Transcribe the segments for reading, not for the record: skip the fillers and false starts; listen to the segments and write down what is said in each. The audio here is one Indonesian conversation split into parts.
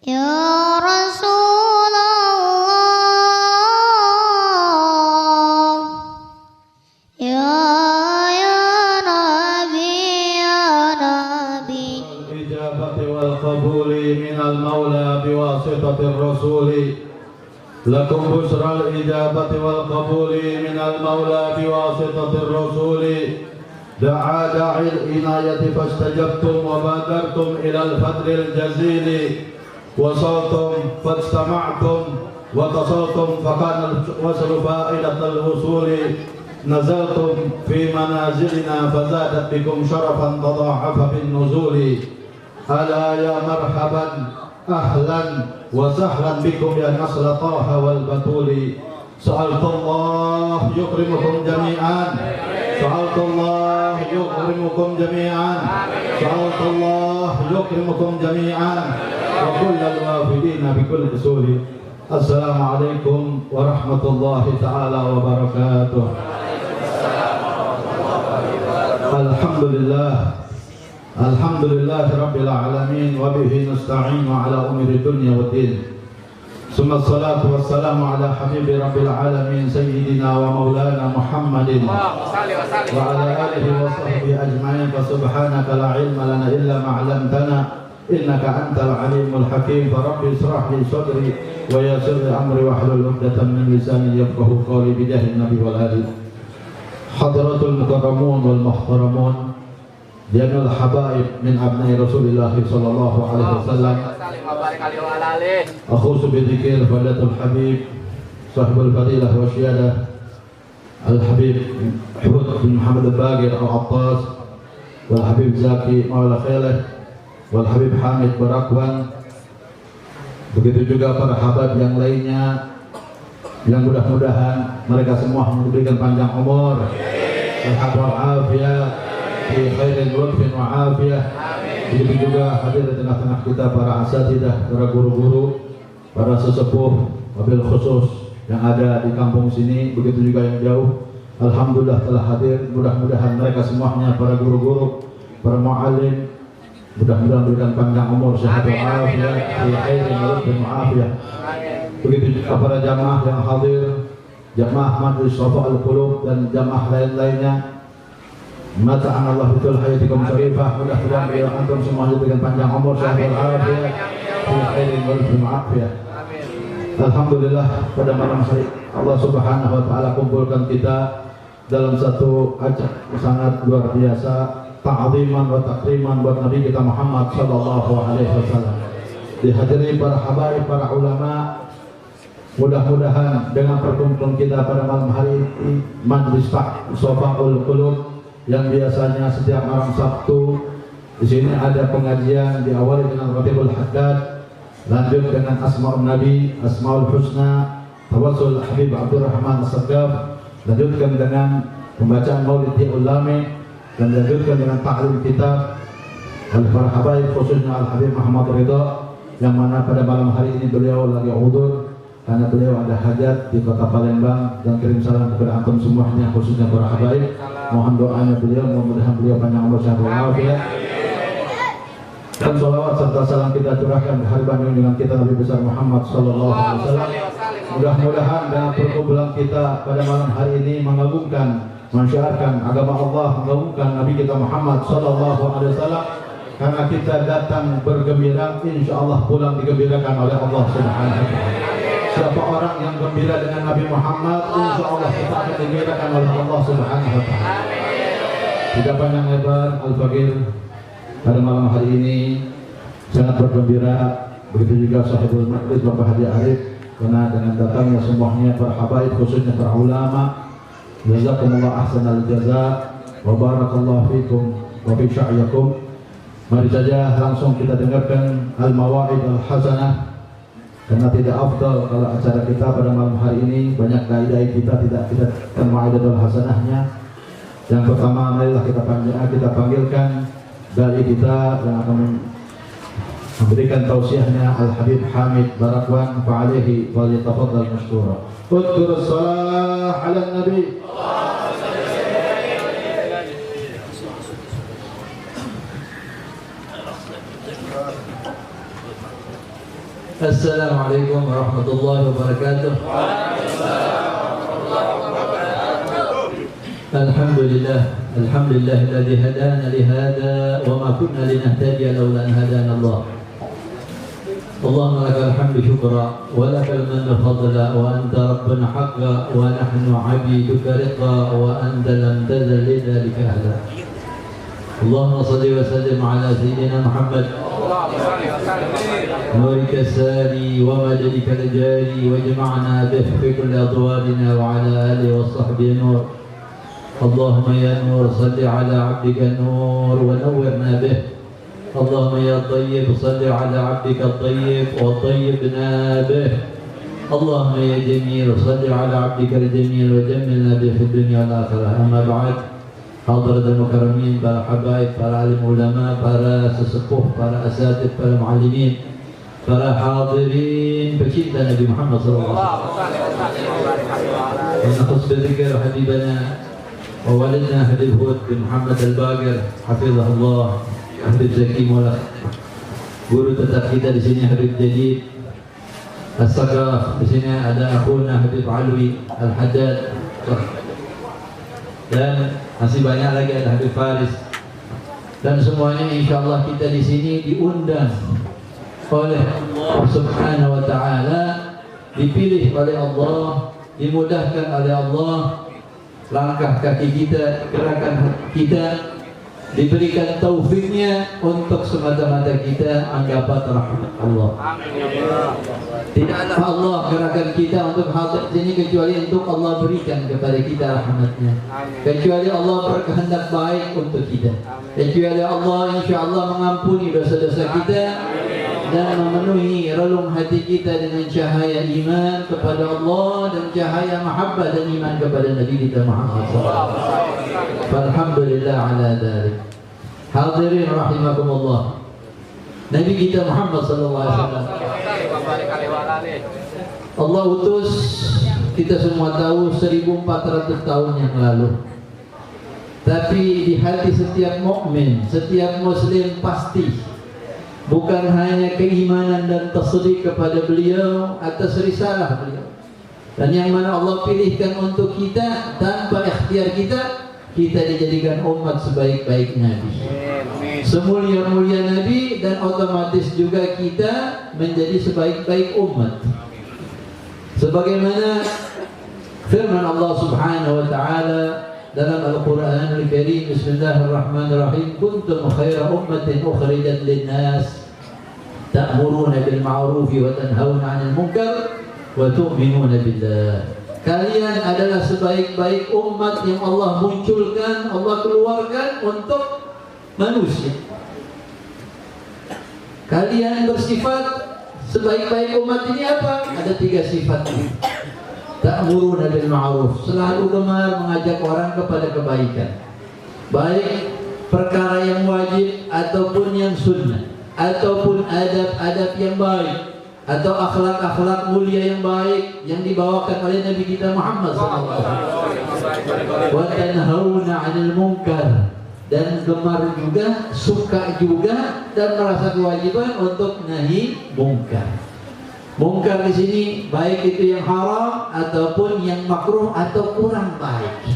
Ya Rasulullah, ya Nabi, ya Nabi. Al-ijabati wal qabuli minal maula biwasitatir rasuli. Lakum busral ijabati wal qabuli minal maula biwasitatir rasuli. Da'a da'il inayati fastajabtum wa badartum ilal fadril jazili. Wasaltum fastama'tum wa tasaltum fakana waslu fa'idatal husuli. Nazaltum fi manazilina fazadat bikum syarafan tada'afa bin nuzuli. Ala ya marhaban ahlan wa sahlan bikum ya nasla taha wal batuli. Sa'altullah yukrimukum jami'an. Sa'altullah yukrimukum jami'an. Sa'altullah yukrimukum jami'an. Wa kullal wafidina bi kulli usuli. Assalamualaikum warahmatullahi ta'ala wabarakatuh. Alhamdulillah. Alhamdulillah rabbil alamin wa bihi nasta'inu ala umuri dunya waddin. Summa salatu wassalamu ala habibi rabbil alamin sayyidina wa maulana Muhammadin wa ala alihi wa sahbihi ajma'in. Fa subhanaka la ilma lana illa ma 'allamtana innaka antal alimul hakim. Fa rabbi israh li sadri wa yassir li amri wa hlul 'uqdatam min lisani yafqahu qawli bi jahi nabi wal ali. Hadratul mukarramun wal muhtaramun, Janul habaib min abnai Rasulullah sallallahu alaihi wasallam. Akhusu bidzikir fadatul habib sahibul fadilah wa syiadah Al-Habib Hud bin Muhammad Al-Bagir Al-Attas wal Habib Zaki Maula Khalih wal Habib Hamid Barakwan. Begitu juga para habaib yang lainnya yang mudah-mudahan mereka semua memberikan panjang umur, sehat walafiat, fi khairin wafin wa afiyah. Begitu juga hadir di tengah-tengah kita para asatidah, para guru-guru, para sesepuh, wabil khusus yang ada di kampung sini, begitu juga yang jauh. Alhamdulillah telah hadir. Mudah-mudahan mereka semuanya para guru-guru, para muallim, mudah-mudahan berikan panjang umur, sehat walafiat, fi khairin wafin wa afiyah. Begitu juga para jamaah yang hadir, jamaah Majlis Shafa Al-Qulub dan jamaah lain-lainnya. Mata'an Allah betul hayatikum syarifah. Mudah-mudahan beliau antum semuanya dengan panjang umur, sehat walafiat, fi khairin wa afiyah. Alhamdulillah pada malam hari Allah Subhanahu wa taala kumpulkan kita dalam satu acara sangat luar biasa, ta'ziman wa takriman buat Nabi kita Muhammad sallallahu alaihi wasallam. Dihadiri para habaib, para ulama. Mudah-mudahan dengan perkumpulan kita pada malam hari ini, Majlis Shafa'ul Qulub yang biasanya setiap malam Sabtu di sini ada pengajian, diawali dengan Ratibul Haddad, lanjut dengan Asmaul Nabi, Asmaul Husna, Tawassul Habib Abdurrahman As-Saggaf, lanjutkan dengan pembacaan Maulid Ulami, dan lanjutkan dengan ta'lim kitab oleh para habaib, khususnya Al-Habib Muhammad Ridha, yang mana pada malam hari ini beliau lagi udzur karena beliau ada hajat di kota Palembang. Dan kirim salam kepada antum semuanya, khususnya para habaib. Mohon doanya beliau, mudah-mudahan beliau panjang umur, sehat walafiat. Dan sholawat serta salam kita curahkan hari Bandung dengan kita Nabi besar Muhammad sallallahu alaihi wasallam. Mudah-mudahan dengan perkumpulan kita pada malam hari ini mengagungkan, mensyiarkan agama Allah, mengagungkan Nabi kita Muhammad sallallahu alaihi wasallam. Karena kita datang bergembira, insya Allah pulang digembirakan oleh Allah Subhanahu wa taala. Siapa orang yang gembira dengan Nabi Muhammad, insya Allah kita akan digembirakan oleh Allah Subhanahu wa taala. Tidak panjang lebar, Al-Fakir pada malam hari ini sangat bergembira. Begitu juga sahibul majlis Bapak Haji Arif, karena dengan datangnya semuanya para habaib, khususnya para ulama. Jazakumullah ahsanal jaza wa barakallahu fikum wa fi sya'yakum. Mari saja langsung kita dengarkan al-mawa'id al-hasanah. Karena tidak afdal kalau acara kita pada malam hari ini banyak kaidah kita tidak al-mawa'id al-hasanahnya. Yang pertama, marilah kita panggilkan dai kita yang akan memberikan tausiahnya, Al-Habib Hamid Barakwan, fa'alaihi wa yatafaddal mashkura. Udhkur salah ala nabi. Assalamualaikum warahmatullahi wabarakatuh. Alhamdulillah, alhamdulillahilladzi hadana li hada wa ma kunna linahtadiya laula an hadana Allah. Allahumma lakal hamdu syukra wa lakal mannu fadla wa anta rabbuna haqqa wa nahnu 'abiduka riqa wa anta lam tazal lidzalika ahla. Allahumma shalli wa sallim ala sayyidina Muhammad نورك الساري ومددك الجاري واجمعنا به في كل أطوارنا وعلى آله وصحبه نور. اللهم يا نور صل على عبدك النور ونورنا به. اللهم يا طيب صل على عبدك الطيب وطيبنا به. اللهم يا جميل صل على عبدك الجميل وجملنا به في الدنيا والآخرة. أما بعد, hadirin mukarramin, para habaib, para alim ulama, para sesepuh, para asatidz, para muallimin, para hadirin pecinta Nabi Muhammad sallallahu alaihi wasallam. Nakhus bidzikr habibana wa walidna Habib Hud bin Muhammad Al-Baqir hafizahullah, Habib Zaki Mullah. Guru tetap kita di sini Habib Jadid As-Saqaf, di sini ada akhuna Habib Alwi Al-Haddad, dan masih banyak lagi ada Habib Faris, dan semuanya insyaallah kita di sini diundang oleh Allah Subhanahu wa taala, dipilih oleh Allah, dimudahkan oleh Allah langkah kaki kita, gerakan kita, diberikan taufiknya untuk semata-mata kita mendapat rahmat Allah. Tidaklah Allah gerakan kita untuk hadir sini kecuali untuk Allah berikan kepada kita rahmatnya, kecuali Allah berkehendak baik untuk kita, kecuali Allah insyaallah mengampuni dosa-dosa kita dan memenuhi relung hati kita dengan cahaya iman kepada Allah dan cahaya mahabbah dan iman kepada Nabi kita Muhammad sallallahu alaihi wasallam. Alhamdulillah ala dzalik. Hadirin rahimakumullah, Nabi kita Muhammad sallallahu alaihi wasallam Allah utus, kita semua tahu 1400 tahun yang lalu. Tapi di hati setiap mukmin, setiap muslim pasti bukan hanya keimanan dan tasdik kepada beliau atas risalah beliau, dan yang mana Allah pilihkan untuk kita tanpa ikhtiar kita dijadikan umat sebaik-baik Nabi, semulia-mulia Nabi, dan otomatis juga kita menjadi sebaik-baik umat. Sebagaimana firman Allah Subhanahu wa taala dalam Al-Qur'an Al-Karim, Bismillahirrahmanirrahim, kuntum khaira ummatin ukhrijat lin-nas ta'muruna bil ma'ruf wa tanhauna 'anil munkar wa tu'minuna billah. Kalian adalah sebaik-baik umat yang Allah munculkan, Allah keluarkan untuk manusia. Kalian bersifat sebaik-baik umat ini apa? Ada 3 sifat. Ta'muruna bil ma'ruf, selalu gemar mengajak orang kepada kebaikan, baik perkara yang wajib ataupun yang sunnah, ataupun adab-adab yang baik, atau akhlak-akhlak mulia yang baik yang dibawakan oleh Nabi kita Muhammad sallallahu alaihi wasallam. Wa tanhauna 'anil munkar, dan gemar juga, suka juga, dan merasa kewajiban untuk nahi mungkar. Mungkar di sini baik itu yang haram ataupun yang makruh atau kurang baik.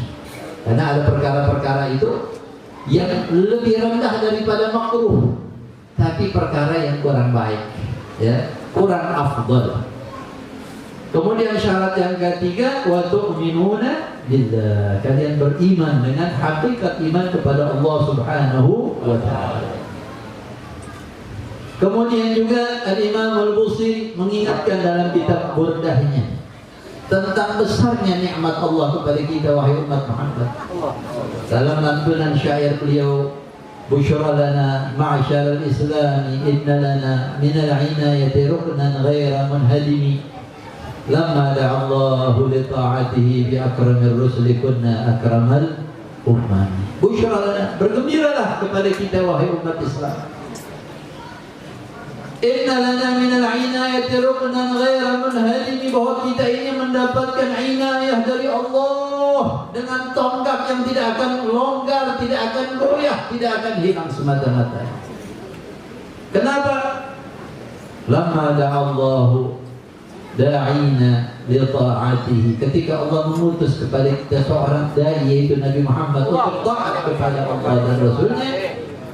Karena ada perkara-perkara itu yang lebih rendah daripada makruh, tapi perkara yang kurang baik, ya, kurang afdal. Kemudian syarat yang ketiga, wa tu'minuna billah, kalian beriman dengan hakikat iman kepada Allah Subhanahu wa taala. Kemudian juga Al-Imam Al-Busiri mengingatkan dalam kitab Burdahnya tentang besarnya nikmat Allah kepada kita wahai umat Muhammad. Dalam lantunan syair beliau, Busyra lana ma'syar al-islami inna lana minal inayati ruknan ghaira munhadimi lamma da'allahu li ta'atihi bi akramir rusuli kunna akramal ummani. Busyra lana, bergembiralah kepada kita wahai umat Islam. Inna lana minal inayati ruknan ghaira munhadimi, bahwa kita ini mendapatkan inayah dari Allah dengan tonggak yang tidak akan longgar, tidak akan goyah, tidak akan hilang semata-mata. Kenapa? Lama da'allahu da'ina li ta'atihi, ketika Allah mengutus kepada kita seorang dai, yaitu Nabi Muhammad, untuk taat kepada Allah dan Rasulnya,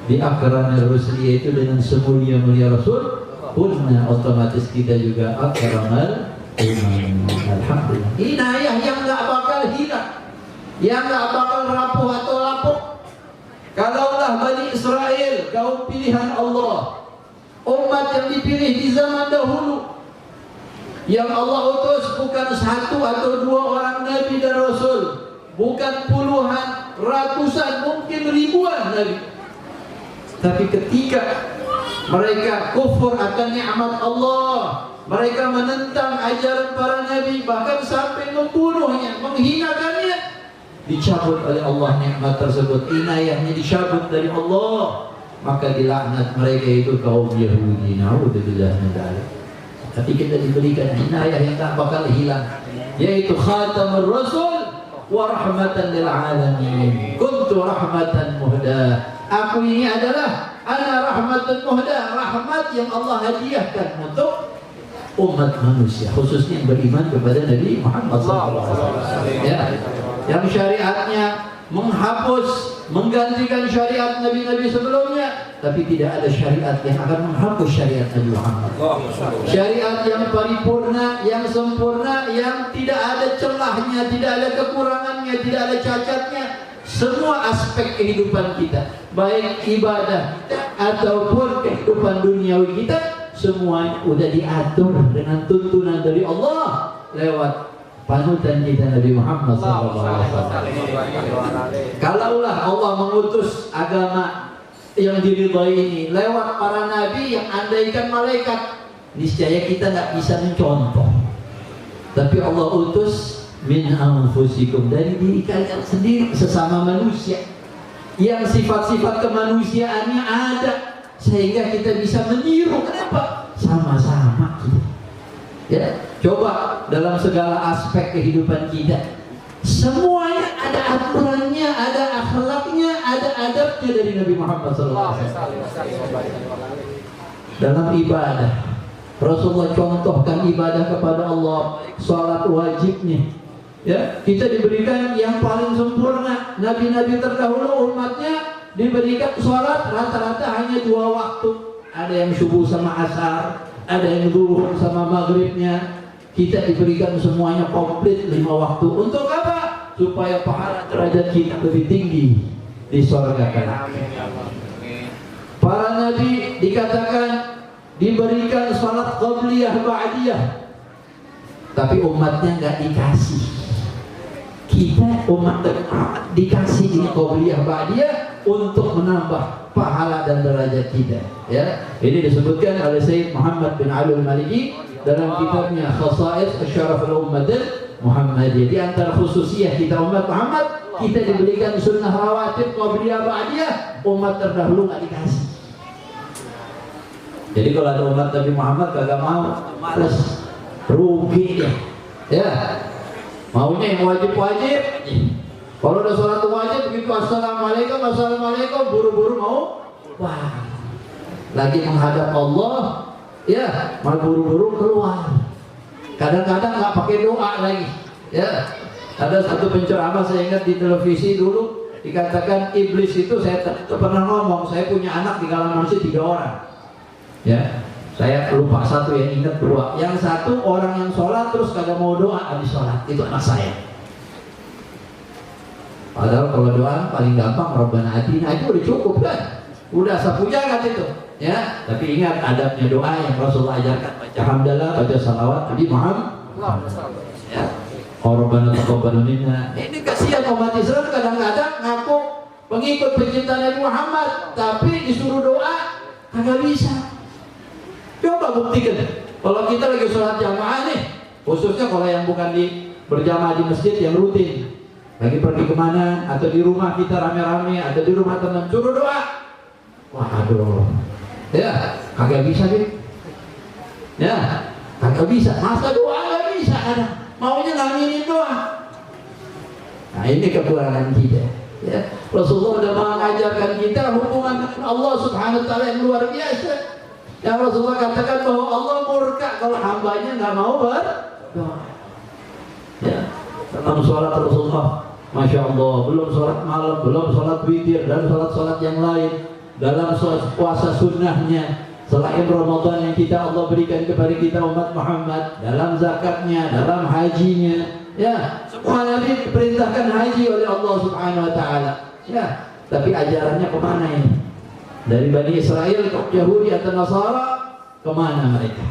di akramal rusul, yaitu dengan semulia-mulia Rasul, punna otomatis kita juga akramal iman. Alhamdulillah. Inayah yang nggak bakal hilang, yang nggak bakal rapuh atau lapuk. Kalaulah Bani Israel, kaum pilihan Allah, umat yang dipilih di zaman dahulu, yang Allah utus bukan satu atau dua orang nabi dan rasul, bukan puluhan, ratusan, mungkin ribuan nabi. Tapi ketika mereka kufur akan nikmat Allah, mereka menentang ajaran para nabi, bahkan sampai membunuhnya, menghinakannya, dicabut oleh Allah nikmat tersebut, inayahnya dicabut dari Allah, maka dilaknat mereka itu kaum Yahudi. Na'udzubillah min dzalik. Tapi kita diberikan inayah yang tak bakal hilang, yaitu khatamur rasul wa rahmatan lil alamin. Kuntu rahmatan muhda. Aku ini adalah ana rahmatun muhda, rahmat yang Allah hadiahkan untuk umat manusia, khususnya yang beriman kepada Nabi Muhammad SAW. Ya, yang syariatnya menghapus, menggantikan syariat Nabi-Nabi sebelumnya, tapi tidak ada syariat yang akan menghapus syariat Nabi Muhammad. Syariat yang paripurna, yang sempurna, yang tidak ada celahnya, tidak ada kekurangannya, tidak ada cacatnya. Semua aspek kehidupan kita, baik ibadah kita ataupun kehidupan duniawi kita, semua sudah diatur dengan tuntunan dari Allah lewat panutan kita Nabi Muhammad SAW. Kalaulah Allah mengutus agama yang diridhai ini lewat para nabi yang andaikan malaikat, niscaya kita tidak bisa mencontoh. Tapi Allah utus min anfusikum, dari diri kalian sendiri, sesama manusia yang sifat-sifat kemanusiaannya ada, sehingga kita bisa meniru. Kenapa? Sama-sama kita. Ya, coba dalam segala aspek kehidupan kita, semuanya ada aturannya, ada akhlaknya, ada adabnya dari Nabi Muhammad SAW. Dalam ibadah, Rasulullah contohkan ibadah kepada Allah, salat wajibnya. Ya, kita diberikan yang paling sempurna. Nabi-nabi terdahulu umatnya diberikan salat rata-rata hanya 2 waktu. Ada yang subuh sama asar, ada yang zuhur sama maghribnya. Kita diberikan semuanya komplit 5 waktu. Untuk apa? Supaya pahala derajat kita lebih tinggi di surga kelak. Para nabi dikatakan diberikan salat qabliyah ba'diyah, tapi umatnya nggak dikasih. Kita umat dikasih ini qabliyah ba'diyah untuk menambah pahala dan derajat kita. Ya, ini disebutkan oleh Sayyid Muhammad bin Ali al-Maliki dalam kitabnya Khasa'is Asy-Syaraf al-Ummah Muhammadiyah. Di antara khususiyah kita umat Muhammad, kita diberikan sunnah rawatib qabliyah ba'diyah, umat terdahulu nggak dikasih. Jadi kalau ada umat Nabi Muhammad kagak mau, males, rugi dia. Ya, maunya yang wajib-wajib. Kalau udah sholat wajib begitu assalamualaikum, assalamualaikum, buru-buru mau, wah, lagi menghadap Allah, ya, mau buru-buru keluar. Kadang-kadang nggak pakai doa lagi. Ya, ada satu penceramah saya ingat di televisi dulu, dikatakan iblis itu, saya pernah ngomong, saya punya anak di kalangan manusia 3 orang. Ya, saya lupa satu, yang ingat 2. Yang satu orang yang sholat terus kagak mau doa habis sholat, itu anak saya. Padahal kalau doa paling gampang Rabbana atina itu udah cukup kan, udah sapu jagat itu. Ya, tapi ingat adabnya doa yang Rasulullah ajarkan, baca hamdalah, baca salawat Nabi Muhammad. Ya, Rabbana taqabbal minna. Ini kasihan umat Islam kadang-kadang ngaku pengikut pecinta Nabi Muhammad, tapi disuruh doa kagak bisa. Coba buktikan. Kalau kita lagi sholat jamaah nih, khususnya kalau yang bukan berjamaah di masjid, yang rutin, lagi pergi kemana, atau di rumah kita rame-rame, atau di rumah teman, suruh doa. Waduh, ya kagak bisa deh. Ya kagak bisa. Masa doa nggak bisa? Ada maunya ngaminin doa. Nah ini kekurangan kita. Ya, Rasulullah sudah mengajarkan kita hubungan dengan Allah Subhanahu Wa Taala yang luar biasa. Yang Rasulullah katakan bahwa Allah murka kalau hambanya nggak mau berdoa. Ya, dalam sholat Rasulullah, Masya Allah, belum sholat malam, belum sholat witir, dan sholat-sholat yang lain, dalam puasa sunnahnya, selain Ramadan yang Allah berikan kepada kita umat Muhammad, dalam zakatnya, dalam hajinya, ya, semua Nabi diperintahkan haji oleh Allah Subhanahu Wa Taala. Ya, tapi ajarannya kemana ini? Dari Bani Israel ke Yahudi atau Nasara, kemana mereka?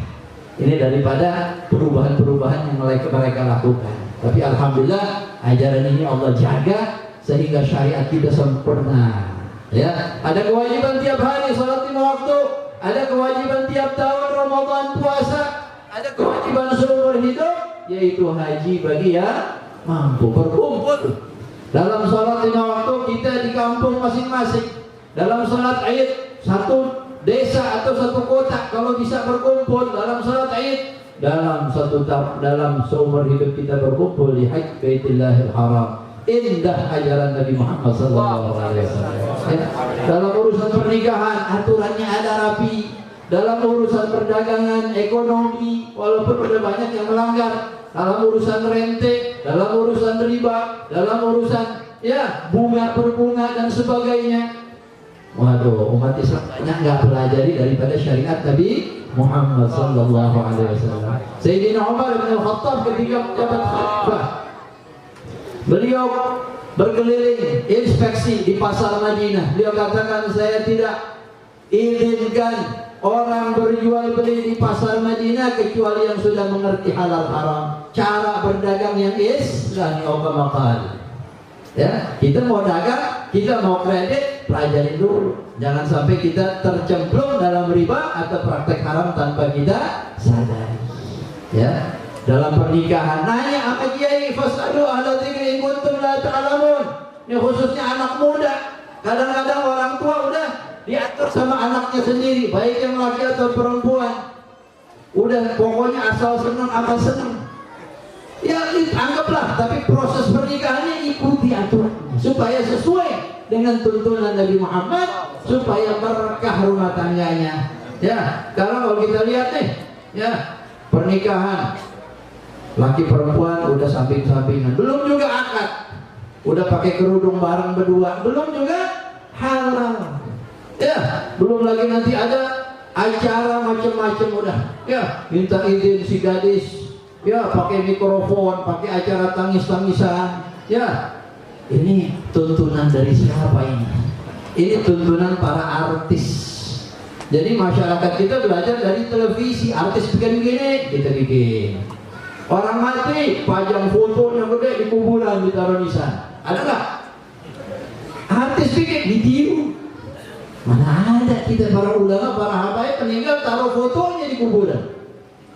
Ini daripada perubahan-perubahan yang mereka lakukan. Tapi Alhamdulillah ajaran ini Allah jaga sehingga syariat kita sempurna. Ya, ada kewajiban tiap hari salat 5 waktu, ada kewajiban tiap tahun Ramadan puasa, ada kewajiban seumur hidup yaitu haji bagi yang mampu berkumpul. Dalam salat 5 waktu kita di kampung masing-masing. Dalam salat Id satu desa atau satu kota kalau bisa berkumpul dalam salat Id, dalam seumur hidup kita berkumpul di Hajj Baitillahil Haram. Indah ajaran Nabi Muhammad sallallahu alaihi wasallam. Ya. Dalam urusan pernikahan aturannya ada rapi. Dalam urusan perdagangan, ekonomi, walaupun udah banyak yang melanggar. Dalam urusan rente, dalam urusan riba, dalam urusan ya bunga berbunga dan sebagainya. Waduh, umat Islam banyak nggak pelajari daripada syariat Nabi Muhammad sallallahu alaihi wasallam. Sayyidina Umar bin Al-Khattab ketika menjabat khalifah, beliau berkeliling inspeksi di pasar Madinah. Beliau katakan, saya tidak izinkan orang berjual beli di pasar Madinah kecuali yang sudah mengerti halal haram, cara berdagang yang Islami. Ya, kita mau dagang, kita mau kredit, pelajarin dulu. Jangan sampai kita tercemplung dalam riba atau praktek haram tanpa kita sadari. Ya, dalam pernikahan nanya apa kiai, fasadu ahla dzikri in kuntum la ta'lamun. Ini khususnya anak muda. Kadang-kadang orang tua udah diatur sama anaknya sendiri, baik yang laki atau perempuan. Udah pokoknya asal senang apa senang. Ya anggaplah, tapi proses pernikahannya ikuti aturannya supaya sesuai dengan tuntunan Nabi Muhammad, supaya berkah rumah tangganya. Ya, kalau kita lihat nih, ya pernikahan laki perempuan udah samping-sampingan, belum juga akad, udah pakai kerudung bareng berdua, belum juga halal. Ya, belum lagi nanti ada acara macam-macam udah. Ya, minta izin si gadis. Ya, pakai mikrofon, pakai acara tangis-tangisan. Ya, ini tuntunan dari siapa ini? Ini tuntunan para artis. Jadi masyarakat kita belajar dari televisi, artis bikin gini, kita bikin. Orang mati, pajang fotonya gede di kuburan, ditaruh nisan. Ada nggak? Artis bikin, ditiru. Mana ada kita para ulama, para habaib peninggal taruh fotonya di kuburan.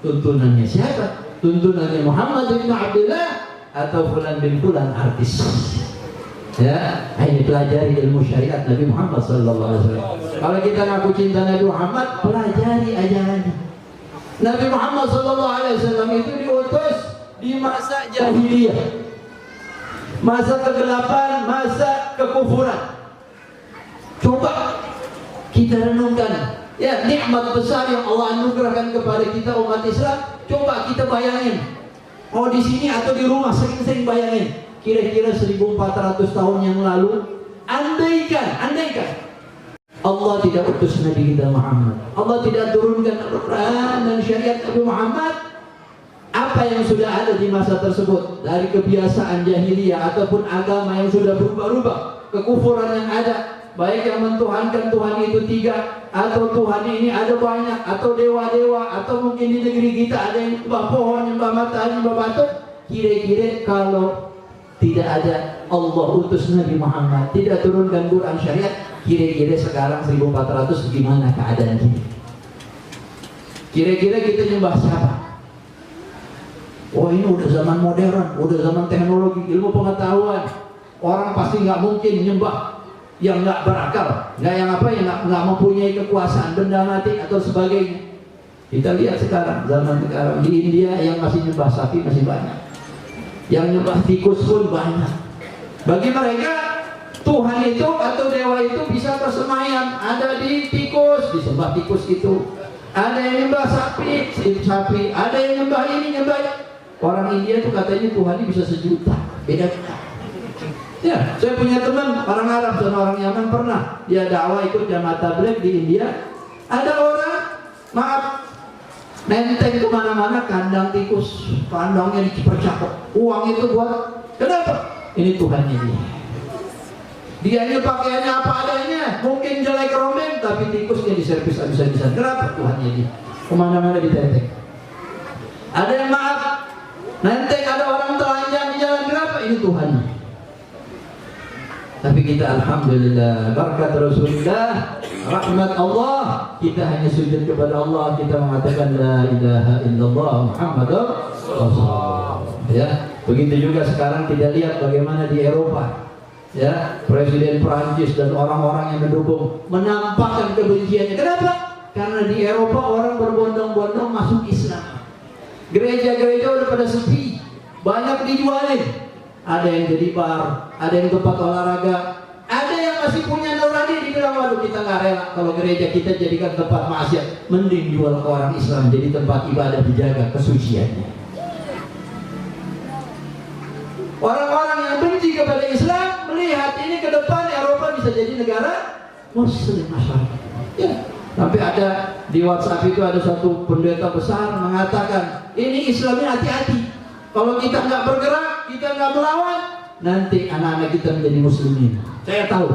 Tuntunannya siapa? Tuntunannya Muhammad bin Abdullah atau Fulan bin Fulan artis. Ya, ini pelajari ilmu syariat Nabi Muhammad sallallahu alaihi wasallam. Kalau kita ngaku cinta Nabi Muhammad, pelajari ajarannya. Nabi Muhammad sallallahu alaihi wasallam itu diutus di masa jahiliyah. Masa kegelapan, masa kekufuran. Coba kita renungkan, ya nikmat besar yang Allah anugerahkan kepada kita umat Islam. Coba kita bayangin, oh di sini atau di rumah sering-sering bayangin, kira-kira 1400 tahun yang lalu, andaikan Allah tidak utus Nabi kita Muhammad, Allah tidak turunkan Al-Quran dan syariat Nabi Muhammad, apa yang sudah ada di masa tersebut dari kebiasaan jahiliyah ataupun agama yang sudah berubah-ubah, kekufuran yang ada, baik yang mentuhankan Tuhan itu 3 atau Tuhan ini ada banyak, atau dewa-dewa, atau mungkin di negeri kita ada yang nyembah pohon, nyembah matahari, nyembah batu. Kira-kira kalau tidak ada Allah utus Nabi Muhammad, tidak turunkan Quran syariat, kira-kira sekarang 1400 gimana keadaan kita? Kira-kira kita nyembah siapa? Oh ini udah zaman modern, udah zaman teknologi, ilmu pengetahuan. Orang pasti nggak mungkin nyembah yang nggak berakal, nggak yang apa, yang nggak mempunyai kekuasaan, benda mati atau sebagainya. Kita lihat sekarang, zaman sekarang di India yang masih nyembah sapi masih banyak, yang nyembah tikus pun banyak. Bagi mereka Tuhan itu atau dewa itu bisa bersemayam ada di tikus, disembah tikus itu. Ada yang nyembah sapi, ada yang nyembah ini, nyembah ini. Orang India tuh katanya Tuhan ini bisa sejuta, beda. Ya, saya punya teman orang Arab dan orang Yaman pernah dia dakwah ikut jamaah tabligh di India. Ada orang, maaf, nenteng kemana-mana kandang tikus, kandangnya dipercakap. Uang itu buat, kenapa? Ini Tuhannya dia. Dianya pakaiannya apa adanya, mungkin jelek rombeng, tapi tikusnya diservis habis-habisan. Kenapa? Tuhannya dia. Kemana-mana ditenteng. Ada yang maaf, nenteng ada orang telanjang di jalan, kenapa? Ini Tuhannya. Tapi kita alhamdulillah berkat Rasulullah, rahmat Allah, kita hanya sujud kepada Allah, kita mengatakan la ilaha illallah Muhammadur Rasulullah. Ya, begitu juga sekarang kita lihat bagaimana di Eropa. Ya, Presiden Prancis dan orang-orang yang mendukung menampakkan kebenciannya. Kenapa? Karena di Eropa orang berbondong-bondong masuk Islam. Gereja-gereja udah pada sepi, banyak dijualin. Ada yang jadi bar, ada yang tempat olahraga, ada yang masih punya nurani dibilang waduh kita nggak rela kalau gereja kita jadikan tempat maksiat, mending jual ke orang Islam jadi tempat ibadah dijaga kesuciannya. Orang-orang yang benci kepada Islam melihat ini ke depan Eropa bisa jadi negara Muslim masyarakat. Ya, tapi ada di WhatsApp itu ada satu pendeta besar mengatakan ini Islamnya hati-hati. Kalau kita nggak bergerak, kita nggak melawan, nanti anak-anak kita menjadi muslimin. Saya tahu.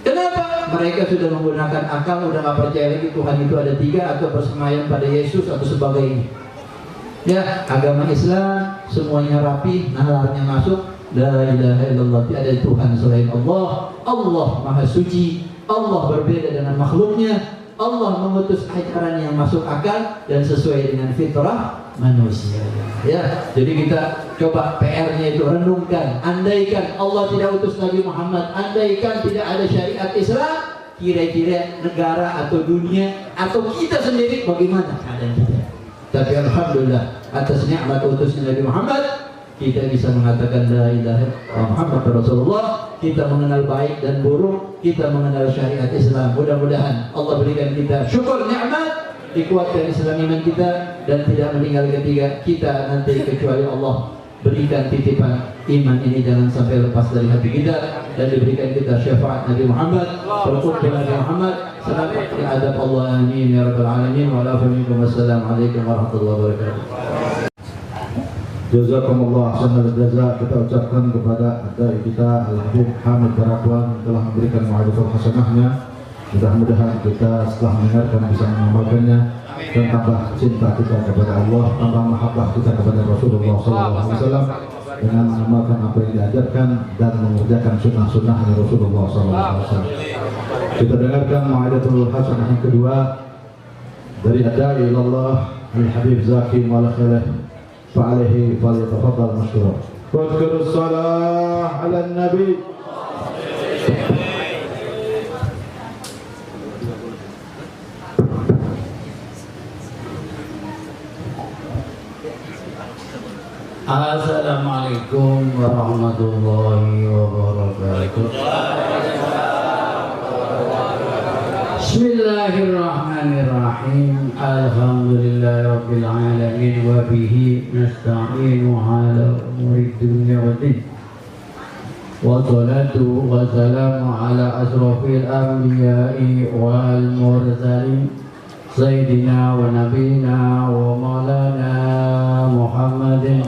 Kenapa? Mereka sudah menggunakan akal, udah nggak percaya lagi Tuhan itu ada tiga atau bersemayam pada Yesus atau sebagainya. Ya, agama Islam semuanya rapi, nalarnya masuk. La ilaha illallah, tiada Tuhan selain Allah. Allah Maha Suci. Allah berbeda dengan makhluknya. Allah mengutus ajaran yang masuk akal dan sesuai dengan fitrah manusia. Ya, jadi kita coba PR-nya itu renungkan. Andaikan Allah tidak utus Nabi Muhammad, andaikan tidak ada syariat Islam, kira-kira negara atau dunia atau kita sendiri bagaimana keadaan kita? Tapi alhamdulillah atas nikmat utusnya Nabi Muhammad, kita bisa mengatakan la ilaha illallah Muhammadur Rasulullah. Kita mengenal baik dan buruk, kita mengenal syariat Islam. Mudah-mudahan Allah berikan kita syukur nikmat, dikuatkan Islam iman kita dan tidak meninggal ketika kita nanti kecuali Allah berikan titipan iman ini jangan sampai lepas dari hati kita dan diberikan kita syafaat Nabi Muhammad, berkumpul Nabi Muhammad, selamat di adab Allah, amin ya rabbal alamin. Wassalamualaikum warahmatullahi wabarakatuh. Jazakumullah khairal jazaa. Kita ucapkan kepada dai kita Al-Habib Hamid Barakwan telah memberikan ma'rifat hasanahnya. Mudah-mudahan kita setelah mendengarkan bisa mengamalkannya dan tambah cinta kita kepada Allah, tambah mahabbah kita kepada Rasulullah SAW dengan mengamalkan apa yang diajarkan dan mengerjakan sunnah-sunnahnya Rasulullah SAW. Kita dengarkan ma'rifatul hasanah yang kedua dari dai ilallah Al-Habib Zaki Malakhilah. فعليه فليتفضل مشكورا. واذكروا الصلاة على النبي. Assalamualaikum warahmatullahi wabarakatuh. Bismillahirrahmanirrahim. Alhamdulillahirabbil alamin wa bihi nasta'inu ala umuri dunya waddin. Wassalatu wassalamu ala asrofil anbiya'i wal mursalin sayyidina wa nabiyina wa maulana Muhammadin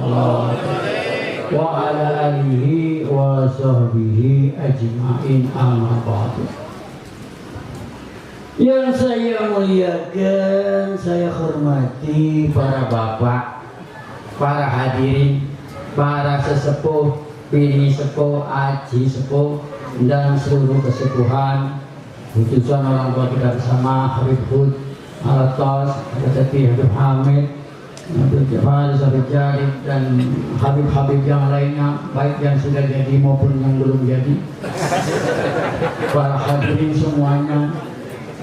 wa ala alihi wa sahbihi ajma'in, amma ba'du. Yang saya muliakan, saya hormati para bapak, para hadirin, para sesepuh, bini sepuh, aji sepuh, dan seluruh kesepuhan, khususnya orang tua kita bersama, Habib Hud, Al-Atas, Habib Hamid, Habib Jafar, Habib Jalib, dan Habib-Habib yang lainnya, baik yang sudah jadi maupun yang belum jadi. Para hadirin semuanya,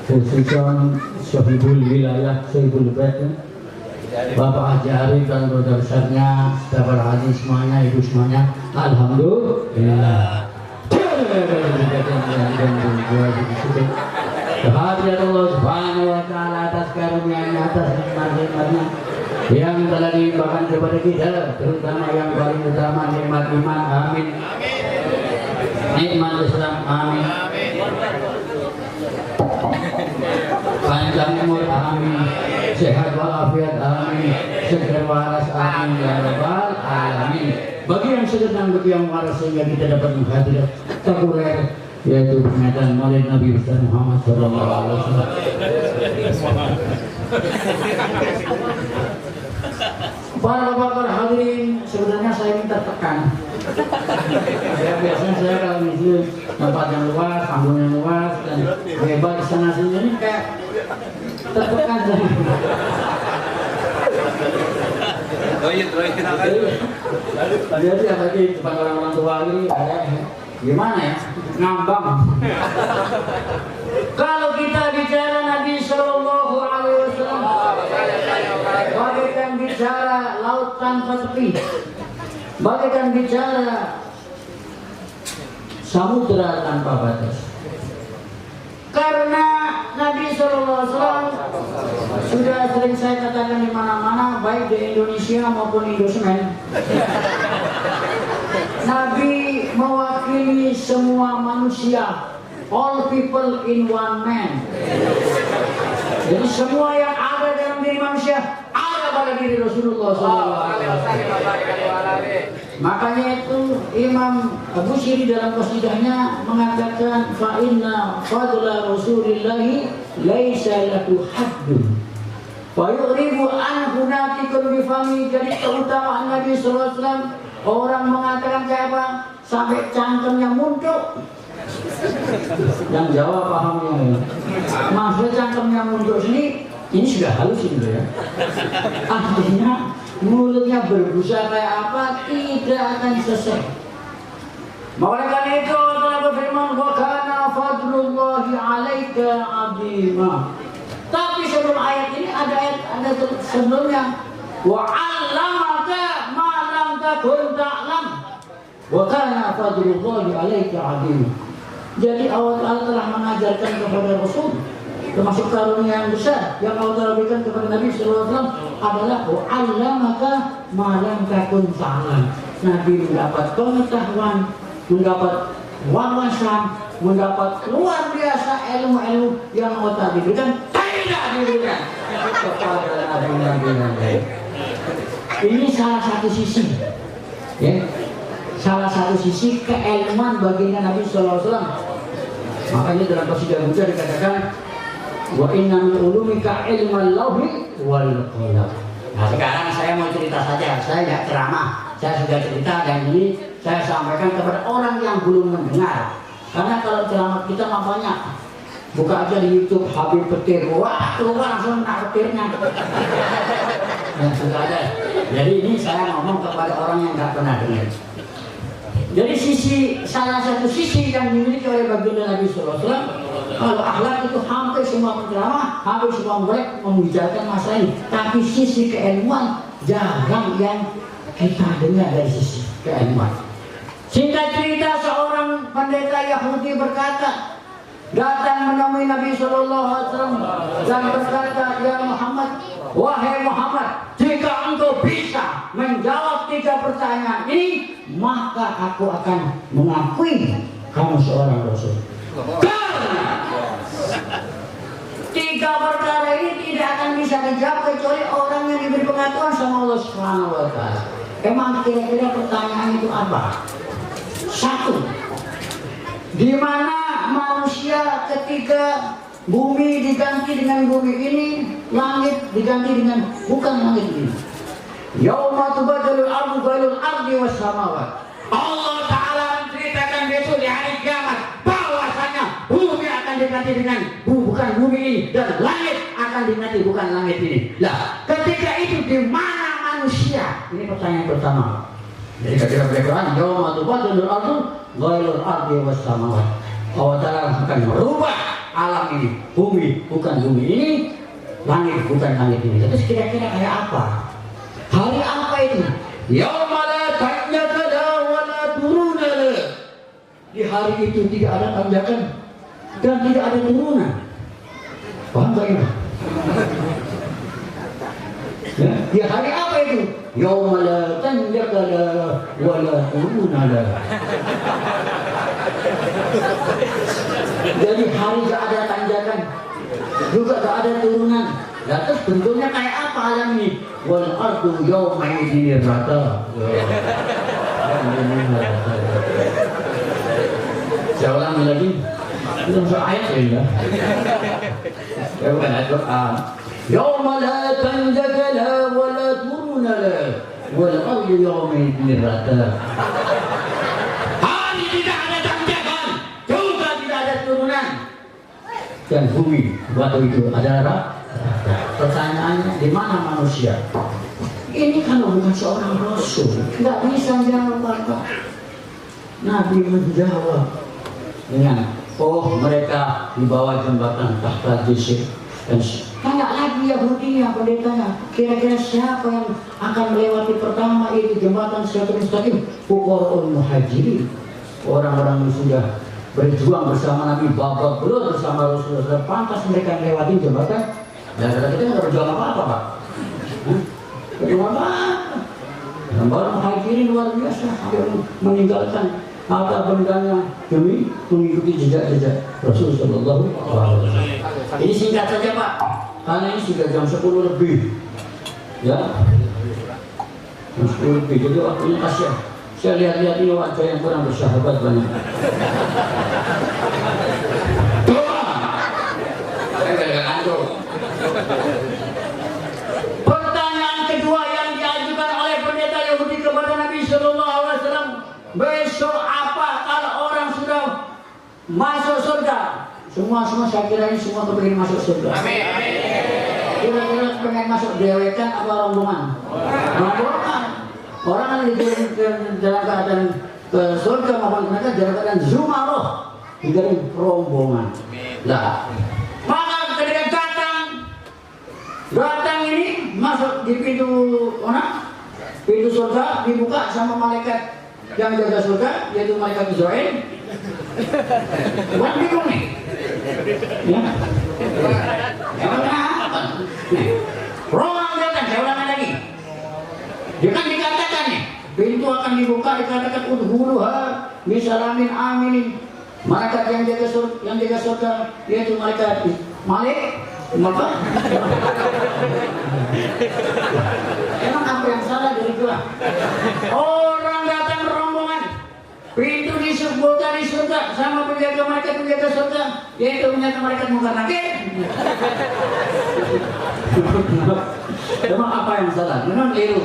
khususnya Syahibul Wilayah, Syahibul Bait, Bapak Haji Arif dan keluarga besarnya, sahabat haji semuanya, ibu semuanya, alhamdulillah. Kehadirat Allah Subhanahu wa Ta'ala atas karunia-Nya, atas nikmat-nikmatnya yang telah dilimpahkan kepada kita, terutama yang paling utama nikmat iman. Amin. Nikmat Islam. Amin. Panjang umur. Amin. Sehat walafiat. Amin. Segera waras. Amin ya rabbal alamin. Bagi yang sedang, bagi yang waras, sehingga kita dapat menghadirat tabuler, yaitu pernyataan Maulid Nabi besar Muhammad sallallahu alaihi wasallam. Para bapak hadirin, sebenarnya saya minta tekan. Ya, biasanya saya kalau di tempat yang luas, panggung yang luas dan bebas di sana sini, ini kayak tertekan saya. Jadi apalagi depan orang-orang tua ini ada gimana ya, ngambang. Kalau kita bicara Nabi Sallallahu Alaihi Wasallam, bagaikan bicara laut tanpa tepi, bagaikan bicara samudra tanpa batas. Karena Nabi Sallallahu Alaihi Wasallam sudah sering saya katakan di mana-mana, baik di Indonesia maupun Indosemen, Nabi mewakili semua manusia, all people in one man. Jadi semua yang ada dalam diri manusia ada pada diri Rasulullah SAW. Makanya itu Imam Abu Syiri dalam qasidahnya mengatakan fa inna fadla Rasulillahi laisa lahu haddun fa yu'ribu an hunatikun bifami. Jadi keutamaan Nabi SAW, orang mengatakan kayak apa? Sampai cangkemnya munduk. Yang Jawa pahamnya. Maksudnya cangkemnya munduk ini sudah halus gitu ya. Artinya mulutnya berbusa kayak apa, tidak akan selesai. Maka karena itu Allah berfirman, wa kana fadlullahi 'alaika 'azima. Tapi sebelum ayat ini ada sebelumnya, wa 'allamaka ma lam takun ta'lam. Wa kana fadlullahi 'alaika 'azima. Jadi Allah telah mengajarkan kepada Rasul, termasuk karunia yang besar yang Allah berikan kepada Nabi SAW adalah wa'allamaka ma lam takun ta'lam. Nabi mendapat pengetahuan, mendapat wawasan, mendapat luar biasa ilmu-ilmu yang Allah berikan tidak diberikan kepada Nabi-Nabi yang lain. Ini salah satu sisi, ya, salah satu sisi keilmuan baginda Nabi SAW. Makanya dalam qasidah Buja dikatakan wa inna min ulumika ilmal lauhi wal qalam. Nah sekarang saya mau cerita saja, saya tidak ceramah, saya sudah cerita dan ini saya sampaikan kepada orang yang belum mendengar. Karena kalau ceramah kita makanya buka aja di YouTube Habib Petir, wah keluar langsung nak petirnya. Ya sudah ada. Jadi ini saya ngomong kepada orang yang nggak pernah dengar. Jadi salah satu sisi yang dimiliki oleh baginda Nabi SAW, kalau akhlak itu hampir semua penceramah, hampir semua mereka membicarakan masalah ini. Tapi sisi keilmuan jarang yang kita dengar dari sisi keilmuan. Singkat cerita, seorang pendeta Yahudi berkata, datang menemui Nabi SAW dan berkata, ya Muhammad, wahai Muhammad, jika engkau bisa menjawab 3 pertanyaan ini, maka aku akan mengakui kamu seorang Rasul. Karena 3 perkara ini tidak akan bisa dijawab kecuali orang yang diberi pengetahuan sama Allah Subhanahu wa Ta'ala. Emang kira-kira pertanyaan itu apa? 1. Di mana manusia ketika bumi diganti dengan bumi ini, langit diganti dengan bukan langit ini. Yauma tubadalul ardu ghairul ardi was samawat. Allah Ta'ala menceritakan besok di hari kiamat bahwasanya bumi akan diganti dengan bukan bumi ini dan langit akan diganti bukan langit ini. Lah, ketika itu di mana manusia? Ini pertanyaan pertama. Jadi ketika berkata yauma tubadalul ardu ghairul ardi was samawat, Allah Ta'ala akan merubah alam ini, bumi bukan bumi ini, langit bukan langit ini. Terus kira-kira kayak apa? Hari apa itu? Yauma la tanjaka wa la turuna. Di hari itu tidak ada tanjakan dan tidak ada turunan. Paham saya? Ya hari apa itu? Yaumala tanjakala wala turunala. Jadi hari gak ada tanjakan, juga gak ada turunan. Nah, terus bentuknya kayak apa alam ini? Wal ardu yawma idin rata. Saya ulangi lagi. Itu ayat ya. Ya bukan ayat Quran. Yawma la tanjakala wa la turunala wal ardu yawma idin rata. Hari tidak ada tanjakan, juga tidak ada turunan. Dan bumi waktu itu adalah pertanyaannya di mana manusia? Ini kalau bukan seorang rasul, nggak bisa jawab apa. Nabi menjawab dengan, oh mereka di bawah jembatan Tahta Jisir. Dan tanya lagi Yahudinya, pendetanya, kira-kira siapa yang akan melewati pertama itu jembatan Siratul Mustaqim? Fuqara'ul Muhajirin, orang-orang yang sudah berjuang bersama Nabi, babak belur bersama Rasulullah, pantas mereka melewati jembatan. Dan kita nggak berjuang apa-apa, Pak. Berjuang apa? Orang Muhajirin luar biasa, meninggalkan harta bendanya demi mengikuti jejak-jejak Rasulullah SAW. Ini singkat saja, Pak, karena ini sudah jam 10 lebih, ya, jam 10 lebih. Jadi waktunya kasihan. Saya lihat-lihat ini wajah yang kurang bersahabat banyak. Pertanyaan kedua yang diajukan oleh pendeta Yahudi kepada Nabi Sallallahu Alaihi Wasallam, besok apa kalau orang sudah masuk surga? Semua saya kira ini semua kepingin masuk surga. Amin. Kira-kira pengen masuk dewekan apa rombongan? Rombongan. Orang yang dikirim dalam keadaan ke surga maupun mereka dalam keadaan zumaroh, dikirim rombongan. Nah, maka ketika datang ini masuk di pintu mana? Pintu surga dibuka sama malaikat yang jaga surga, yaitu malaikat Israel. Bukan bingung nih. Ya. Rombongan datang, saya ulangi lagi. Dengan dikatakan nih, pintu akan dibuka, dikatakan udhuluha bisalamin aminin. Malaikat yang jaga surga, yaitu malaikat maka emang apa yang salah dari gua? Orang datang rombongan, pintu dibuka di surga sama penjaga surga, yaitu penjaga malaikat Munkar Nakir. Emang apa yang salah? Memang keliru.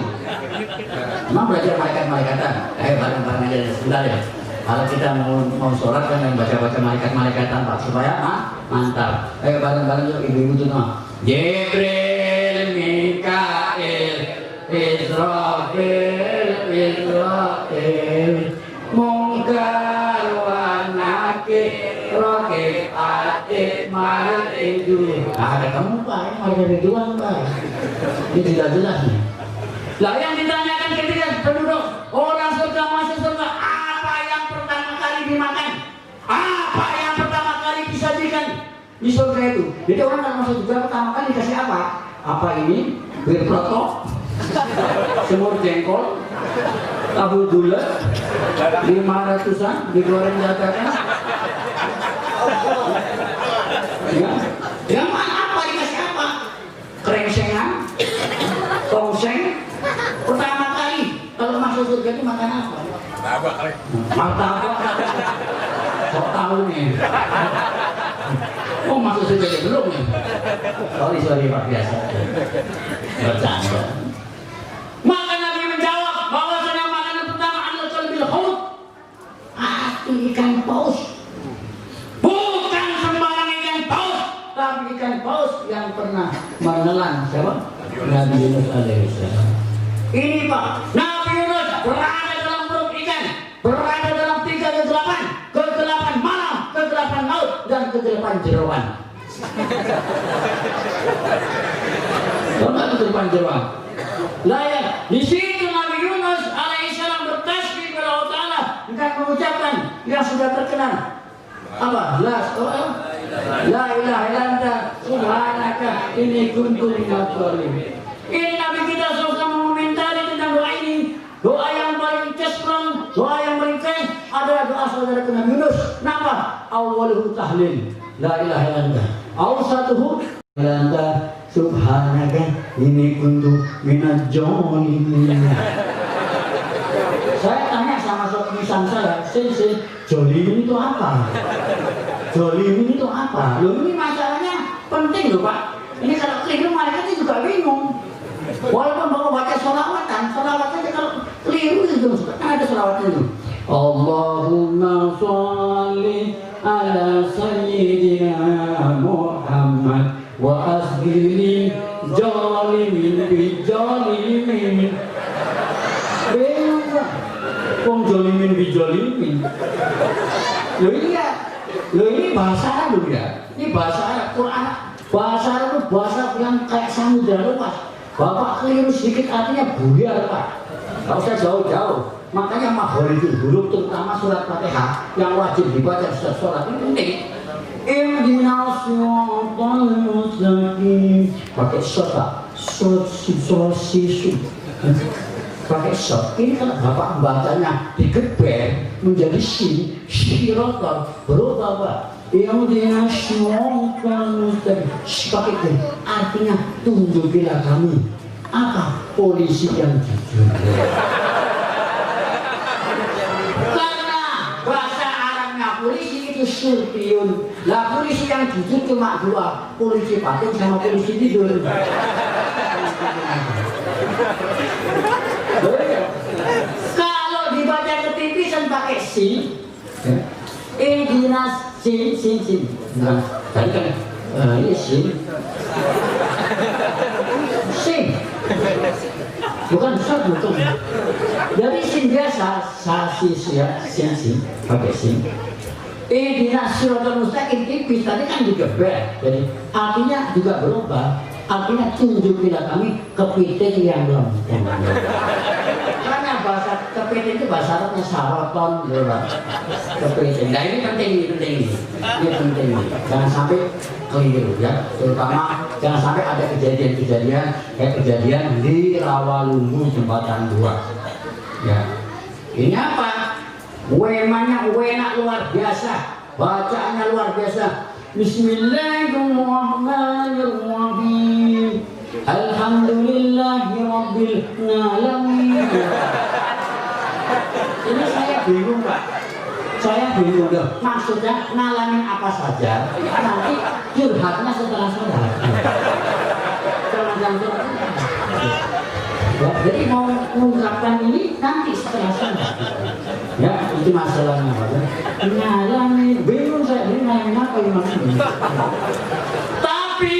Memang belajar malaikat-malaikatan. Bareng-bareng aja sebentar ya. Kalau kita mau sholat kan yang baca-baca malaikat-malaikatan, Pak, supaya mantap. Bareng-bareng yuk ibu-ibu tuh no. Jibril, Mikail, Israfil, Munkar wa Nakir, Raqib Atid, Malaikat itu. Ada kamu Pak, ini malaikat Ridwan Pak. Ini tidak jelas nih. Lah yang ditanyakan ketika penduduk orang surga masuk surga, apa yang pertama kali dimakan? Apa yang pertama kali disajikan di surga itu? Jadi orang kalau masuk surga pertama kali dikasih apa? Apa ini? Bir protok, semur jengkol, tahu gula, 500-an digoreng dadakan. Ya, yang mana apa dikasih apa? Krengsengan, tongseng. Pertama kali kalau masuk surga itu makan apa? Martabak. Sok tahu nih. Oh masuk surga aja belum nih. Sorry Pak, biasa. Bercanda. Maka Nabi menjawab bahwasanya makanan pertama adalah qalbil haud, hati ikan paus. Bukan sembarang ikan paus, tapi ikan paus yang pernah menelan siapa? Nabi Yunus alaihissalam. Ini Pak, Nabi Yunus berada dalam perut ikan, berada dalam 3 kegelapan, kegelapan malam, kegelapan laut, dan kegelapan jeroan. Tahu kegelapan jeroan? Layak di situ Nabi Yunus alaihissalam bertasbih kepada Allah Taala dengan mengucapkan yang sudah terkenal apa? La ilaha illa anta subhanaka inni kuntu minadz dzalimin. Ini Nabi kita SAW mengomentari tentang doa ini. Doa yang paling cesprong, doa yang paling keren adalah doa saudara Nabi Yunus. Kenapa? Awwaluhu tahlil, la ilaha illa anta. Awsatuhu illa anta subhanaka inni kuntu minadz dzalimin. Saya tanya sama misal saya, Sin, jolimin itu apa? Jolimin itu apa? Loh ini masalahnya penting loh Pak. Ini kalau keliru mereka itu juga bingung. Walaupun bapak baca sholawatan kalau keliru itu kan ada sholawatan itu. Allahumma sholli ala sayyidina Muhammad wa asbiri jolimin bi jolimin. Bingung Pak. Wong jolimin bi jolimin. Loh iya. Loh ini bahasa Arab ya. Ini bahasa Arab Quran. Bahasa Arab itu bahasa yang kayak samudra luas. Bapak keliru sedikit artinya buyar Pak. Gak usah jauh-jauh. Makanya makhorijul huruf terutama surat Fatihah yang wajib dibaca setiap sholat ini penting. Ihdinas siratal mustaqim. Pakai shot Pak. Pakai shot. Ini kalau Bapak bacanya digeber menjadi sin, siratal berubah Pak. Ihdinas siratal mustaqim. Pakai itu artinya tunjukilah kami apa polisi yang jujur. Karena bahasa Arabnya polisi itu sultiun. Lah polisi yang jujur cuma dua, polisi batin sama polisi tidur. Kalau dibaca ketipisan pakai sin, ihdinas sin. Nah, tadi kan ini sin. Bukan shot betul. Dari sin biasa, sin pakai sin. Ihdinas siratal mustaqim tipis tadi kan digeber. Jadi artinya juga berubah. Artinya tunjukilah kami kepiting yang lempeng. Karena bahasa kepiting itu bahasa Arabnya saroton, kepiting. Nah ini penting. Ini penting. Jangan sampai keliru ya. Terutama jangan sampai ada kejadian kayak kejadian di Rawalumbu jembatan 2. Ya. Ini apa? Wemanya enak luar biasa. Bacaannya luar biasa. Bismillahirrahmanirrahim. Alhamdulillahi rabbil alamin. Ini saya bingung Pak. Maksudnya ngalamin apa saja. Nanti curhatnya setelah sholat. Ya, jadi mau mengungkapkan ini nanti setelah sholat. Ya, itu masalahnya Pak. Ngalamin, bingung saya ini ngalamin apa ini. Tapi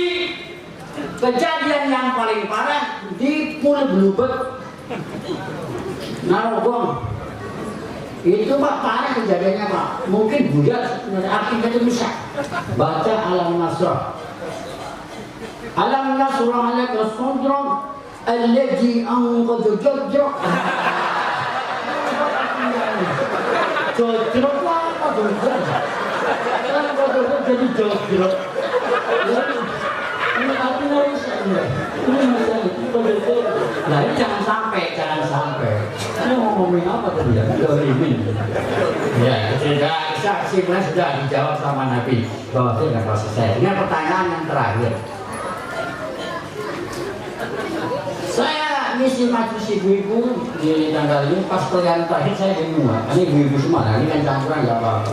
kejadian yang paling parah di Pulau Blubet, Narogong. Itu Pak parah kejadiannya Pak. Mungkin buyar artinya itu bisa. Baca Alam Nasrah. Alam Nasrah alaka sadrak alladzi anqadha jadrak. Jadrak apa jadrak? Kan jadrak jadi jadrak. Ini artinya bisa. Ini masalah. Nah ini jangan sampai. Ini mau ngomongin apa tadi ya? Dolimin. Ya, kesimpulan sudah dijawab sama Nabi. Bahwa itu nggak selesai. Ini pertanyaan yang terakhir. Saya ngisi majelis ibu-ibu di tanggal ini pas pertanyaan terakhir saya bingung. Ini ibu-ibu semua. Ini kan campuran nggak apa-apa.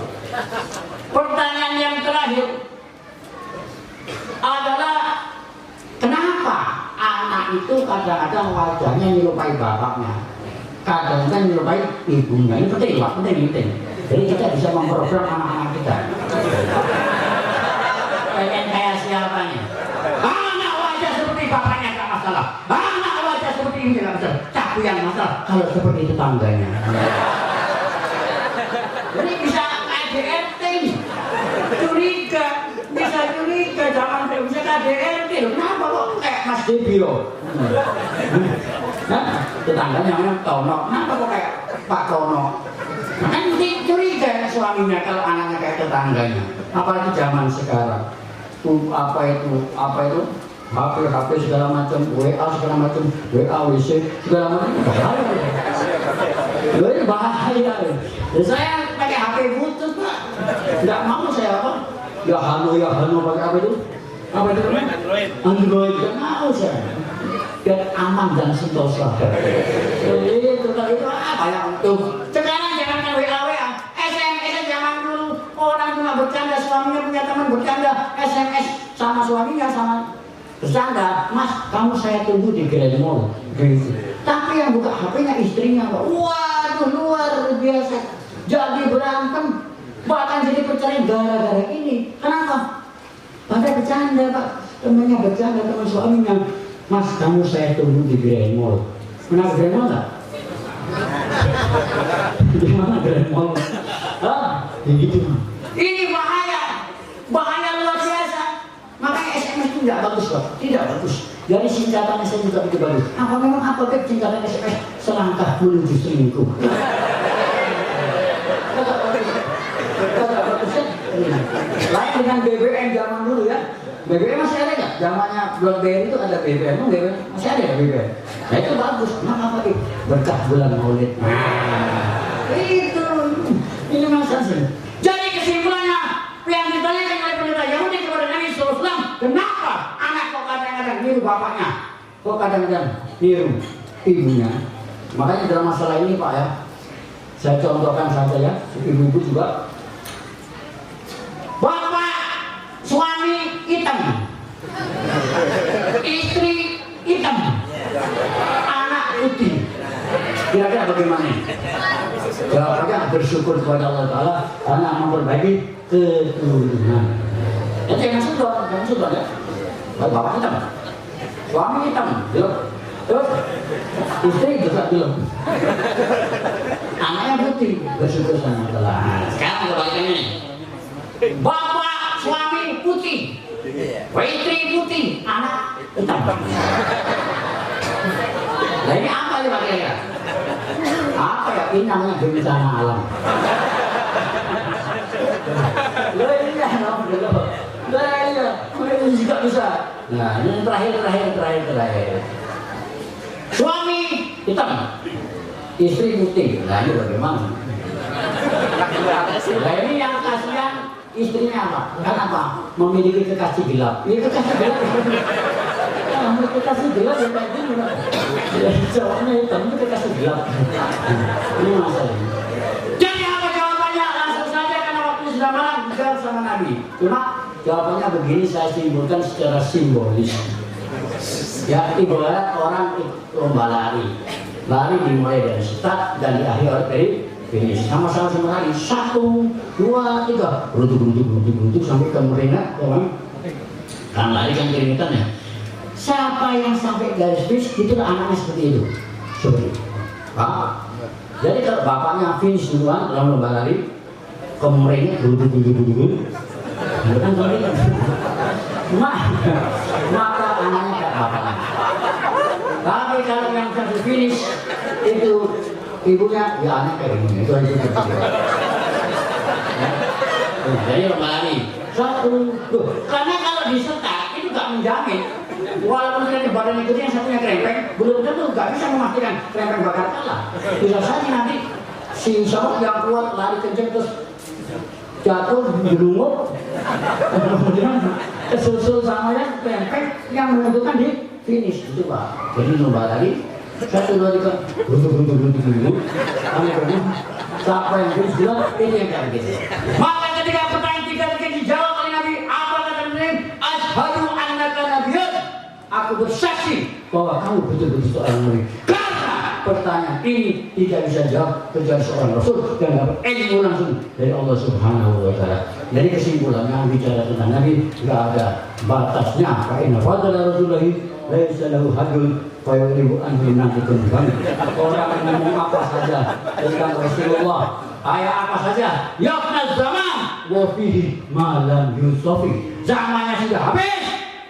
Pertanyaan yang terakhir adalah kenapa anak itu kadang-kadang wajahnya menyerupai bapaknya, kadang-kadang menyerupai ibunya. Ini penting Pak, penting. Jadi kita bisa memprogram anak-anak kita. Pengen kayak siapa nih? Anak wajah seperti bapaknya nggak masalah. Anak wajah seperti ini nggak masalah. Tapi yang masalah kalau seperti itu tangganya. Jadi bisa KDRT, curiga, bisa zaman bisa KDRT. Kenapa kok kayak Mas Debio? Nah, tetangganya namanya Tono. Kenapa kok kayak Pak Tono? Kan curiga suaminya kalau anaknya kayak tetangganya. Apalagi zaman sekarang. Apa itu? HP segala macam, WA segala macam, WA WC segala macam. Bahaya. Ini bahaya. Dan saya pakai HP butut, Pak. Enggak mau saya apa? Ya halo pakai apa itu? Apa itu? Android. Enggak mau saya. Biar aman dan sentosa. Itu apa yang untung? Sekarang jangan WA, SMS zaman dulu orang cuma bercanda, suaminya punya teman bercanda, SMS sama suaminya sama bercanda, Mas, kamu saya tunggu di Grand Mall. Gitu. Tapi yang buka HP-nya istrinya, Pak. Waduh, luar biasa. Jadi berantem, bahkan jadi perceraian gara-gara ini. Kenapa? Pada bercanda, Pak. Temannya bercanda, teman suaminya. Mas, kamu saya tunggu di Grand Mall. Pernah ke Grand Mall nggak? Di mana Grand Mall? Hah? Begitu. Ini bahaya luar biasa. Makanya SMS itu tidak bagus, Pak. Tidak bagus. Dari singkatannya saya juga itu bagus. Apa singkatan SMS selangkah menuju selingkuh? Lain dengan BBM zaman dulu ya. BBM masih ada nggak? Zamannya BlackBerry itu ada BBM, masih ada ya BBM. Nah itu bagus. Kenapa Pak? Berkah bulan Maulid. Itu ini masalah. Jadi kesimpulannya yang ditanyakan oleh pendeta Yahudi kepada Nabi SAW, kenapa anak kok kadang-kadang niru bapaknya, kok kadang-kadang niru ibunya? Makanya dalam masalah ini Pak ya, saya contohkan saja ya, ibu-ibu juga. Bapak suami hitam, istri hitam, anak putih. Kira-kira bagaimana? Jawabannya bersyukur kepada Allah Ta'ala karena memperbaiki keturunan. Itu yang sudah ya. Bapak hitam, suami hitam, belum. Terus istri juga belum. Anaknya putih, bersyukur sama Allah. Sekarang kebalikannya nih. Bapak suami putih, istri putih, anak hitam. Nah ini apa ya Pak kira-kira? Apa ya? Ini namanya bencana alam. Ini juga bisa. Nah ini terakhir. Suami hitam, istri putih. Nah ini bagaimana? Nah ini yang kasihan istrinya apa? Kenapa? Memiliki kekasih gelap. Ini kekasih gelap. Kekasih gelap yang kayak gini. Cowoknya hitam itu kekasih gelap. Ini masalahnya. Jadi apa jawabannya? Langsung saja karena waktu sudah malam dijawab sama Nabi. Cuma jawabannya begini saya simpulkan secara simbolis. Ya ibarat orang lomba lari. Lari dimulai dari start dan diakhiri dari finish. Sama-sama lari. 1, 2, 3. Beruntuk sampai ke merengak orang. Kan lari kan keringetan ya. Siapa yang sampai garis finish itulah anaknya seperti itu. Seperti itu. Jadi kalau bapaknya finish duluan dalam lomba lari, kemerengek bukan kemerengek. Maka anaknya kayak bapaknya. Tapi kalau yang sampai finish itu ibunya ya anaknya kayak gini. Itu aja. Jadi lomba lari 1, 2. Karena kalau disetak itu nggak menjamin. Walaupun di badan itu yang satunya krempeng, belum tentu nggak bisa memastikan krempeng bakal kalah. Bisa saja nanti si cowok yang kuat lari kenceng terus jatuh berlumut, kemudian kesusul sama yang krempeng yang menentukan di finish itu Pak. Jadi lomba lari 1, 2, 3, beruntuk. Siapa yang finish duluan itu yang kayak gitu. Maka ketika pertanyaan 3 dijawab oleh Nabi, apa kata Nabi? Asyhadu annaka nabiyyun. Aku bersaksi bahwa kamu betul-betul seorang nabi. Karena pertanyaan ini tidak bisa jawab kecuali seorang rasul dan dapat ilmu langsung dari Allah Subhanahu wa Ta'ala. Jadi kesimpulannya bicara tentang Nabi tidak ada batasnya. Fa inna fadla Rasulullahi laisa lahu haddun fa yuribu an yunatikum bang. Orang yang ngomong apa saja tentang Rasulullah, ayat apa saja, yaqnaz zaman wa fihi ma lam yusafi. Zamannya sudah habis,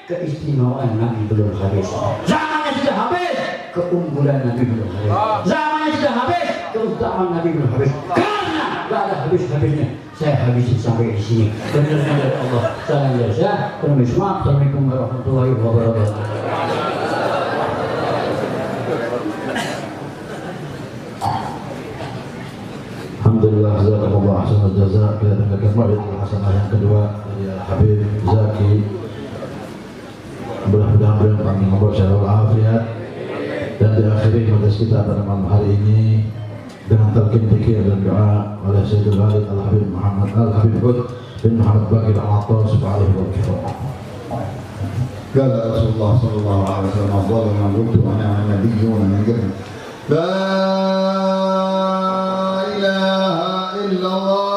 keistimewaan Nabi belum habis. Zamannya sudah habis, keunggulan Nabi belum habis. Zamannya sudah habis, keutamaan Nabi belum habis. Karena nggak ada habis-habisnya. Saya habisin sampai di sini. Benar-benar Allah. Salam jasa. Assalamualaikum warahmatullahi wabarakatuh. Alhamdulillah, jazakumullah ahsanal jazaa. Kita dengarkan mau'izah hasanah yang kedua dari Habib Zaki. Mudah-mudahan beliau panjang umur sehat walafiat, dan diakhiri majelis kita pada malam hari ini dengan talqin dzikir dan doa oleh Sayyidul Walid Al-Habib Muhammad Al-Habib Hud bin Muhammad Bakir Al-Attas subhanahu wa ta'ala. قال رسول الله صلى الله عليه وسلم أفضل ما قلت أنا النبيون من قبل لا إله إلا الله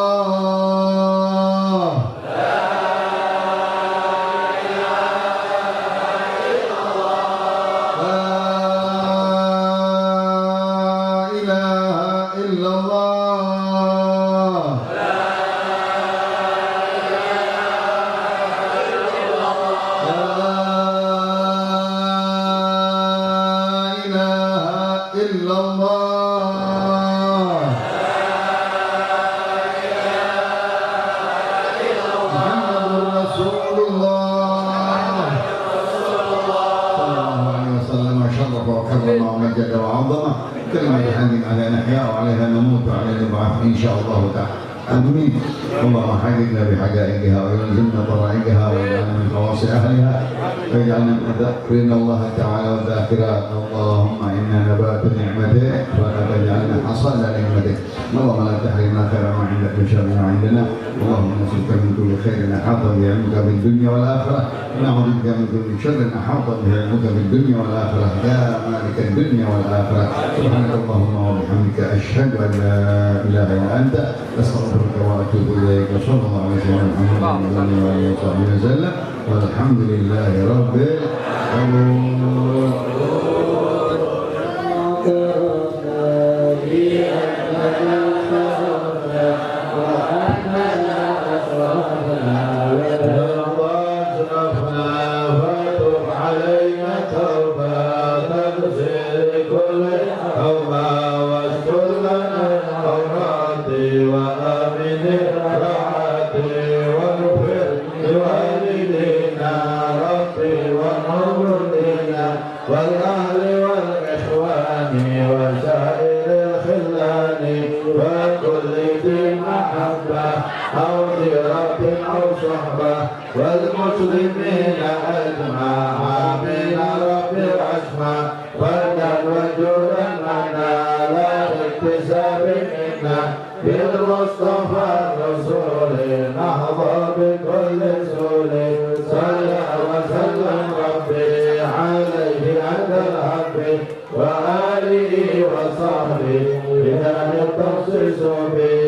كلمة الحمد على نحيا وعليها نموت وعليها نبعث إن شاء الله تعالى آمين. اللهم حققنا بحقائقها ويلزمنا ضرائقها ويجعلنا من خواص أهلها ويجعلنا من ذاكرين الله تعالى والذاكرات. اللهم إنا نبات نعمتك ولا تجعلنا حصاد نعمتك. اللهم لا تحرمنا خير ما عندك وشر ما عندنا. اللهم نسألك من كل خير أحاط بعلمك في الدنيا والآخرة ونعوذ بك من كل شر أحاط بعلمك في الدنيا والآخرة يا مالك الدنيا والآخرة. سبحانك اللهم وبحمدك أشهد أن لا إله إلا أنت أستغفرك وأتوب إليك. وصلى الله على سيدنا محمد وعلى آله وصحبه وسلم والحمد لله رب العالمين. والأهل والإخوان وسائر الخلان وكل ذي محبة أو جيرة أو صحبة والمسلمين أجمع من رب العصمة فردا وجودا لنا لا اكتساب منا بالمصطفى الرسول نهضى بكل سول صلى وسلم ربي عليه عند الحق وآله وصحبه بذلك التخصيص به